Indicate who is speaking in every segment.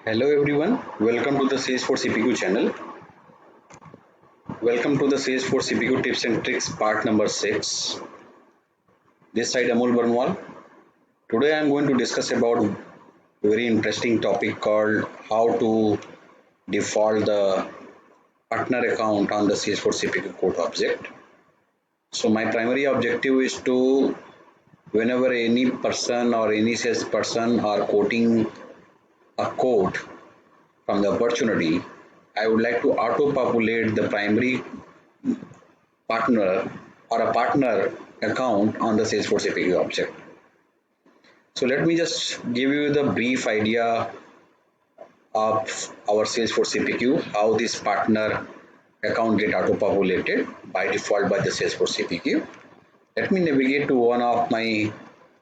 Speaker 1: Hello everyone, welcome to the Salesforce CPQ channel. Welcome to the Salesforce CPQ tips and tricks part number 6. This side Amol Barnwal. Today I am going to discuss about a very interesting topic called how to default the partner account on the Salesforce CPQ code object. So my primary objective is to whenever any person or any salesperson are quoting a code from the opportunity, I would like to auto-populate the primary partner or a partner account on the Salesforce CPQ object. So let me just give you the brief idea of our Salesforce CPQ, how this partner account get auto-populated by default by the Salesforce CPQ. Let me navigate to one of my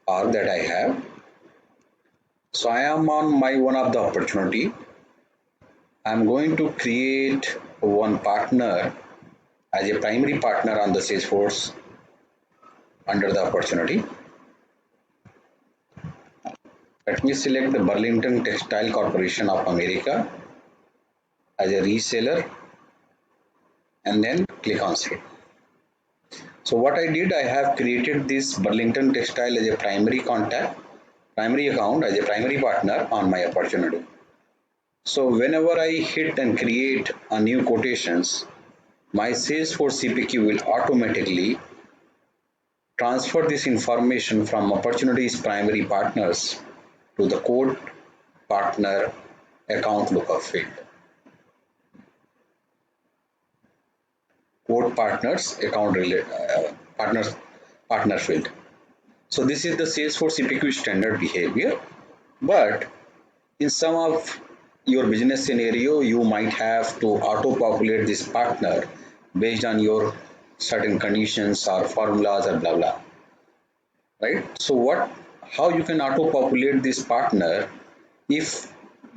Speaker 1: org that I have. So I am on my one of the opportunity. I'm going to create one partner as a primary partner on the Salesforce under the opportunity. Let me select the Burlington Textile Corporation of America as a reseller and then click on save. So what I did, I have created this Burlington Textile as a primary account as a primary partner on my opportunity. So whenever I hit and create a new quotations, my Salesforce CPQ will automatically transfer this information from opportunities primary partners to the code partner account lookup field. Code partners account partner field. So this is the Salesforce CPQ standard behavior, but in some of your business scenario, you might have to auto-populate this partner based on your certain conditions or formulas or blah blah. Right? So how you can auto-populate this partner if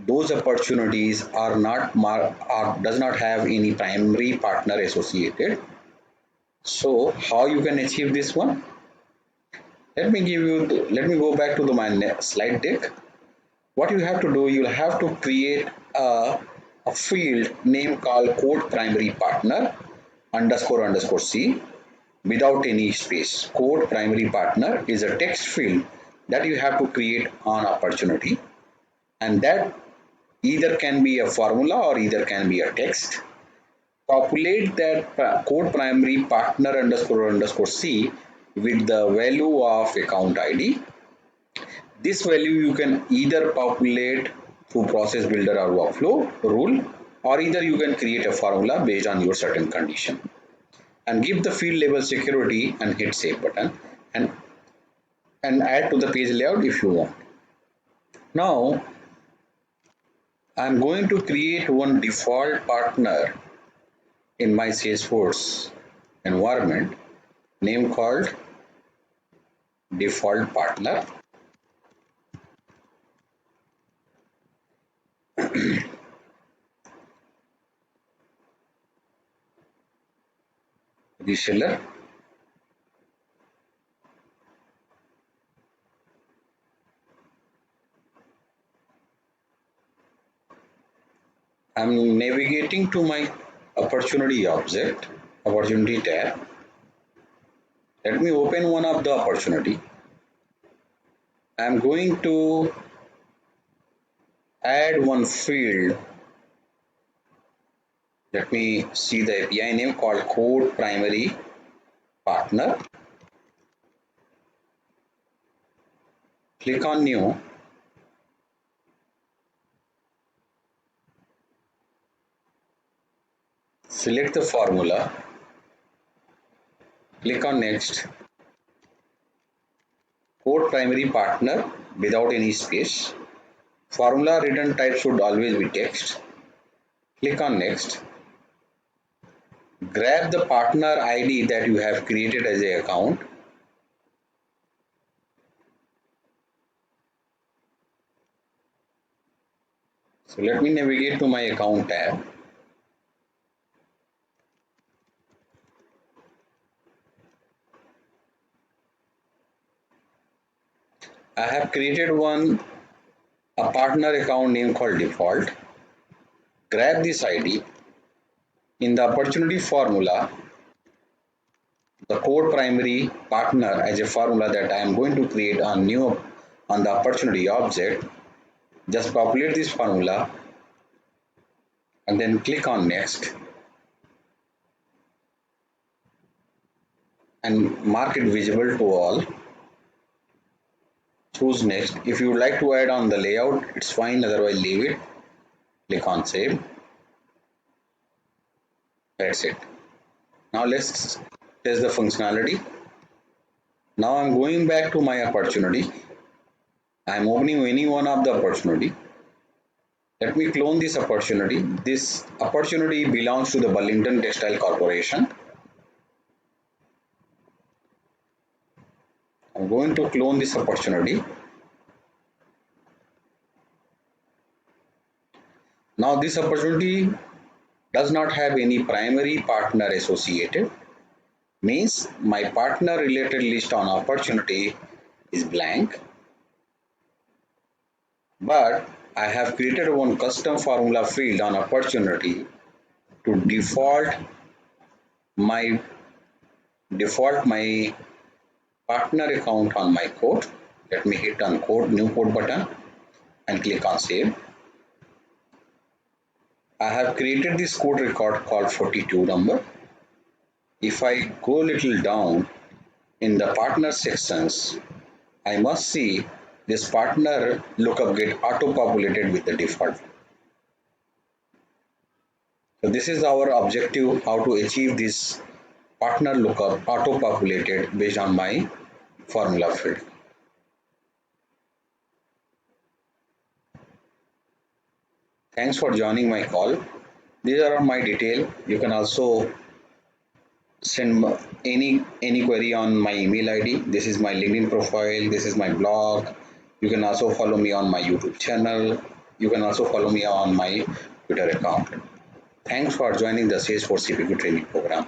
Speaker 1: those opportunities are not or does not have any primary partner associated. So how you can achieve this one? Let me go back to my slide deck. What you have to do, you'll have to create a field name called code primary partner __ C without any space. Code primary partner is a text field that you have to create on opportunity, and that either can be a formula or either can be a text. Populate that code primary partner __ C with the value of account ID. This value you can either populate through process builder or workflow rule, or either you can create a formula based on your certain condition and give the field label security and hit save button and add to the page layout if you want. Now I'm going to create one default partner in my Salesforce environment name called default partner. Reseller. I'm navigating to my opportunity tab. Let me open one of the opportunity. I'm going to add one field. Let me see the API name called code primary partner. Click on new. Select the formula. Click on next. Code primary partner without any space. Formula return type should always be text. Click on next. Grab the partner ID that you have created as an account. So let me navigate to my account tab. I have created one a partner account name called default. Grab this ID. In the opportunity formula, the code primary partner as a formula that I am going to create a new on the opportunity object. Just populate this formula and then click on next and mark it visible to all. Choose next. If you would like to add on the layout, it's fine, otherwise leave it. Click on save. That's it. Now let's test the functionality. Now I'm going back to my opportunity. I'm opening any one of the opportunity. Let me clone this opportunity. This opportunity belongs to the Burlington Textile Corporation. I'm going to clone this opportunity. Now this opportunity does not have any primary partner associated. Means my partner related list on opportunity is blank. But I have created one custom formula field on opportunity to my default my partner account on my code. Let me hit on code new code button and click on save. I have created this code record called 42 number. If I go little down in the partner sections, I must see this partner lookup get auto populated with the default. So this is our objective, how to achieve this partner lookup auto populated based on my formula field. Thanks for joining my call. These are my detail. You can also send any query on my email ID. This is my LinkedIn profile. This is my blog. You can also follow me on my YouTube channel. You can also follow me on my Twitter account. Thanks for joining the Salesforce CPQ training program.